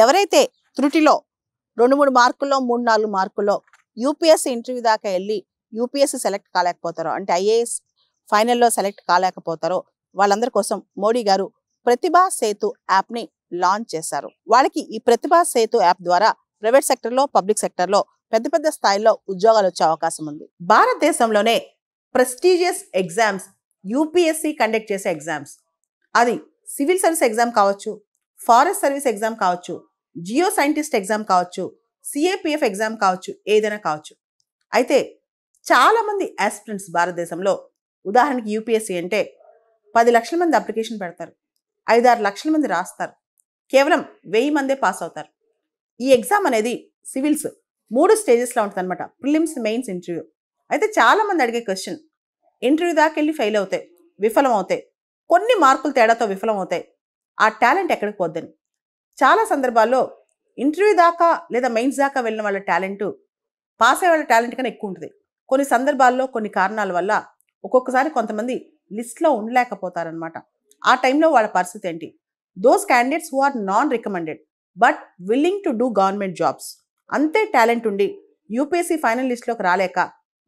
ఎవరైతే త్రుటిలో 2-3 మార్కుల్లో 3-4 మార్కుల్లో UPSC interview దాకా వెళ్ళి యూపీఎస్సీ సెలెక్ట్ కాలేకపోతారో అంటే ఐఏఎస్ ఫైనల్లో సెలెక్ట్ కాలేకపోతారో వాళ్ళందరి కోసం మోడీ గారు ప్రతిభా సేతు యాప్ని లాంచ్ చేశారు. వాళ్ళకి ఈ ప్రతిభా సేతు యాప్ ద్వారా ప్రైవేట్ సెక్టర్లో పబ్లిక్ సెక్టర్లో పెద్ద పెద్ద స్థాయిలో ఉద్యోగాలు వచ్చే అవకాశం ఉంది. భారతదేశంలోనే ప్రెస్టీజియస్ ఎగ్జామ్స్ యూపీఎస్సీ కండక్ట్ చేసే ఎగ్జామ్స్, అది సివిల్ సర్వీస్ ఎగ్జామ్ కావచ్చు, ఫారెస్ట్ సర్వీస్ ఎగ్జామ్ కావచ్చు, జియో సైంటిస్ట్ ఎగ్జామ్ కావచ్చు, సిఏపిఎఫ్ ఎగ్జామ్ కావచ్చు, ఏదైనా కావచ్చు. అయితే చాలామంది ఆస్పిరెంట్స్ భారతదేశంలో, ఉదాహరణకి యూపీఎస్సీ అంటే 10 లక్షల మంది అప్లికేషన్ పెడతారు, 5-6 లక్షల మంది రాస్తారు, కేవలం 1000 మందే పాస్ అవుతారు. ఈ ఎగ్జామ్ అనేది సివిల్స్ 3 స్టేజెస్లో ఉంటుంది అనమాట, ప్రిలిమ్స్, మెయిన్స్, ఇంటర్వ్యూ. అయితే చాలామంది అడిగే క్వశ్చన్, ఇంటర్వ్యూ దాకా వెళ్ళి ఫెయిల్ అవుతాయి, విఫలం అవుతాయి, కొన్ని మార్కులు తేడాతో విఫలం అవుతాయి, ఆ టాలెంట్ ఎక్కడికి పోద్దని. చాలా సందర్భాల్లో ఇంటర్వ్యూ దాకా లేదా మెయిన్స్ దాకా వెళ్ళిన వాళ్ళ టాలెంట్ పాస్ అయ్యే వాళ్ళ టాలెంట్ కన్నా ఎక్కువ ఉంటుంది. కొన్ని సందర్భాల్లో కొన్ని కారణాల వల్ల ఒక్కొక్కసారి కొంతమంది లిస్ట్లో ఉండలేకపోతారనమాట. ఆ టైంలో వాళ్ళ పరిస్థితి ఏంటి? Those candidates who are non recommended but willing to do government jobs, అంతే టాలెంట్ ఉండి యూపీఎస్సీ ఫైనల్ లిస్ట్లోకి రాలేక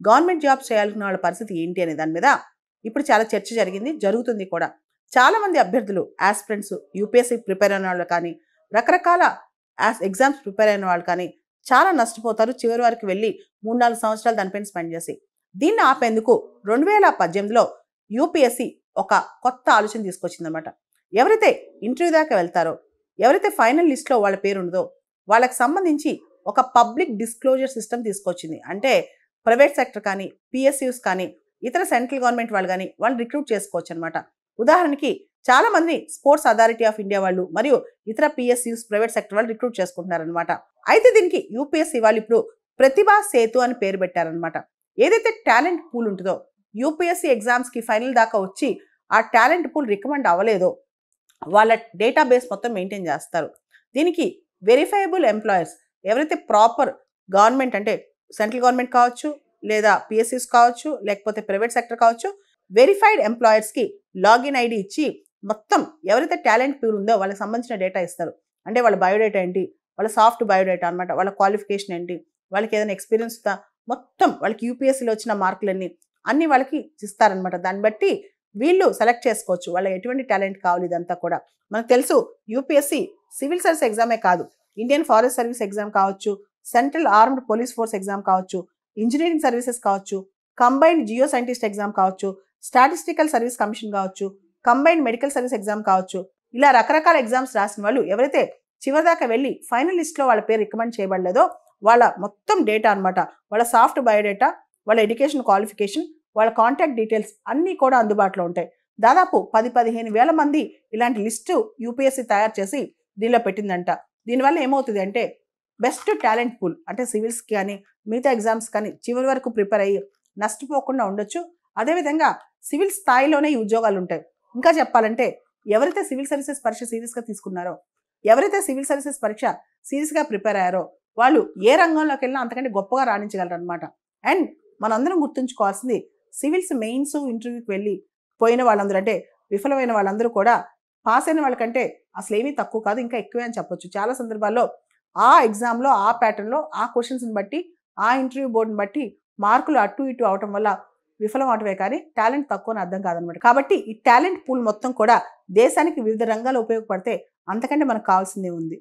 గవర్నమెంట్ జాబ్స్ చేయాలనుకున్న వాళ్ళ పరిస్థితి ఏంటి అనే దాని మీద ఇప్పుడు చాలా చర్చ జరుగుతుంది కూడా. చాలామంది అభ్యర్థులు, ఆస్పిరెంట్స్, యూపీఎస్సీ ప్రిపేర్ అయిన వాళ్ళు కానీ, రకరకాల ఎగ్జామ్స్ ప్రిపేర్ అయిన వాళ్ళు కానీ చాలా నష్టపోతారు చివరి వరకు వెళ్ళి 3-4 సంవత్సరాలు దానిపైన స్పెండ్ చేసి. దీన్ని ఆపేందుకు 2018లో యూపీఎస్సీ ఒక కొత్త ఆలోచన తీసుకొచ్చిందనమాట. ఎవరైతే ఇంటర్వ్యూ దాకా వెళ్తారో, ఎవరైతే ఫైనల్ లిస్ట్లో వాళ్ళ పేరు ఉండదో వాళ్ళకి సంబంధించి ఒక పబ్లిక్ డిస్క్లోజర్ సిస్టమ్ తీసుకొచ్చింది. అంటే ప్రైవేట్ సెక్టర్ కానీ, పిఎస్యూస్ కానీ, ఇతర సెంట్రల్ గవర్నమెంట్ వాళ్ళు కానీ వాళ్ళు రిక్రూట్ చేసుకోవచ్చు అనమాట. ఉదాహరణకి చాలా మంది స్పోర్ట్స్ అథారిటీ ఆఫ్ ఇండియా వాళ్ళు మరియు ఇతర పిఎస్యూస్, ప్రైవేట్ సెక్టర్ వాళ్ళు రిక్రూట్ చేసుకుంటున్నారనమాట. అయితే దీనికి యూపీఎస్సీ వాళ్ళు ఇప్పుడు ప్రతిభా సేతు అని పేరు పెట్టారనమాట. ఏదైతే టాలెంట్ పూల్ ఉంటుందో, యూపీఎస్సీ ఎగ్జామ్స్కి ఫైనల్ దాకా వచ్చి ఆ టాలెంట్ పూల్ రికమెండ్ అవ్వలేదో వాళ్ళ డేటాబేస్ మొత్తం మెయింటైన్ చేస్తారు. దీనికి వెరిఫైయబుల్ ఎంప్లాయర్స్, ఎవరైతే ప్రాపర్ గవర్నమెంట్ అంటే సెంట్రల్ గవర్నమెంట్ కావచ్చు, లేదా పిఎస్యూస్ కావచ్చు, లేకపోతే ప్రైవేట్ సెక్టర్ కావచ్చు, వెరిఫైడ్ ఎంప్లాయర్స్కి లాగిన్ ఐడి ఇచ్చి మొత్తం ఎవరైతే టాలెంట్ పూల్ ఉందో వాళ్ళకి సంబంధించిన డేటా ఇస్తారు. అంటే వాళ్ళ బయోడేటా ఏంటి, వాళ్ళ సాఫ్ట్ బయోడేటా అనమాట, వాళ్ళ క్వాలిఫికేషన్ ఏంటి, వాళ్ళకి ఏదైనా ఎక్స్పీరియన్స్ ఉందా, మొత్తం వాళ్ళకి యూపీఎస్సీలో వచ్చిన మార్కులన్నీ అన్నీ వాళ్ళకి ఇస్తారనమాట. దాన్ని బట్టి వీళ్ళు సెలెక్ట్ చేసుకోవచ్చు వాళ్ళ ఎటువంటి టాలెంట్ కావాలి. ఇదంతా కూడా మనకు తెలుసు. యూపీఎస్సీ సివిల్ సర్వీస్ ఎగ్జామే కాదు, ఇండియన్ ఫారెస్ట్ సర్వీస్ ఎగ్జామ్ కావచ్చు, central armed police force exam కావచ్చు, ఇంజనీరింగ్ సర్వీసెస్ కావచ్చు, కంబైన్డ్ జియో సైంటిస్ట్ ఎగ్జామ్ కావచ్చు, స్టాటిస్టికల్ సర్వీస్ కమిషన్ కావచ్చు, కంబైన్డ్ మెడికల్ సర్వీస్ ఎగ్జామ్ కావచ్చు, ఇలా రకరకాల ఎగ్జామ్స్ రాసిన వాళ్ళు ఎవరైతే చివరి దాకా వెళ్ళి ఫైనల్ లిస్ట్లో వాళ్ళ పేరు రికమెండ్ చేయబడలేదో వాళ్ళ మొత్తం డేటా అనమాట, వాళ్ళ సాఫ్ట్ బయోడేటా, వాళ్ళ ఎడ్యుకేషన్ క్వాలిఫికేషన్, వాళ్ళ కాంటాక్ట్ డీటెయిల్స్ అన్నీ కూడా అందుబాటులో ఉంటాయి. దాదాపు 10-15 వేల మంది ఇలాంటి లిస్టు యూపీఎస్సీ తయారు చేసి దీనిలో పెట్టిందంట. దీనివల్ల ఏమవుతుంది అంటే బెస్ట్ టాలెంట్ పూల్, అంటే సివిల్స్కి కానీ మిగతా ఎగ్జామ్స్ కానీ చివరి వరకు ప్రిపేర్ అయ్యి నష్టపోకుండా ఉండొచ్చు. అదేవిధంగా సివిల్ స్థాయిలోనే ఈ ఉద్యోగాలు ఉంటాయి. ఇంకా చెప్పాలంటే ఎవరైతే సివిల్ సర్వీసెస్ పరీక్ష సీరియస్గా తీసుకున్నారో, ఎవరైతే సివిల్ సర్వీసెస్ పరీక్ష సీరియస్గా ప్రిపేర్ అయ్యారో వాళ్ళు ఏ రంగంలోకి వెళ్ళినా అంతకంటే గొప్పగా రాణించగలరు అనమాట. అండ్ మనందరం గుర్తుంచుకోవాల్సింది, సివిల్స్ మెయిన్స్ ఇంటర్వ్యూకి వెళ్ళి పోయిన వాళ్ళందరూ, అంటే విఫలమైన వాళ్ళందరూ కూడా పాస్ అయిన వాళ్ళకంటే అసలు ఏమీ తక్కువ కాదు, ఇంకా ఎక్కువే అని చెప్పొచ్చు. చాలా సందర్భాల్లో ఆ ఎగ్జామ్లో, ఆ ప్యాటర్న్లో, ఆ క్వశ్చన్స్ని బట్టి, ఆ ఇంటర్వ్యూ బోర్డుని బట్టి మార్కులు అటు ఇటు అవటం వల్ల విఫలం అవటమే కానీ టాలెంట్ తక్కువ అని అర్థం కాదనమాట. కాబట్టి ఈ టాలెంట్ పూల్ మొత్తం కూడా దేశానికి వివిధ రంగాలు ఉపయోగపడితే అంతకంటే మనకు కావాల్సిందే ఉంది.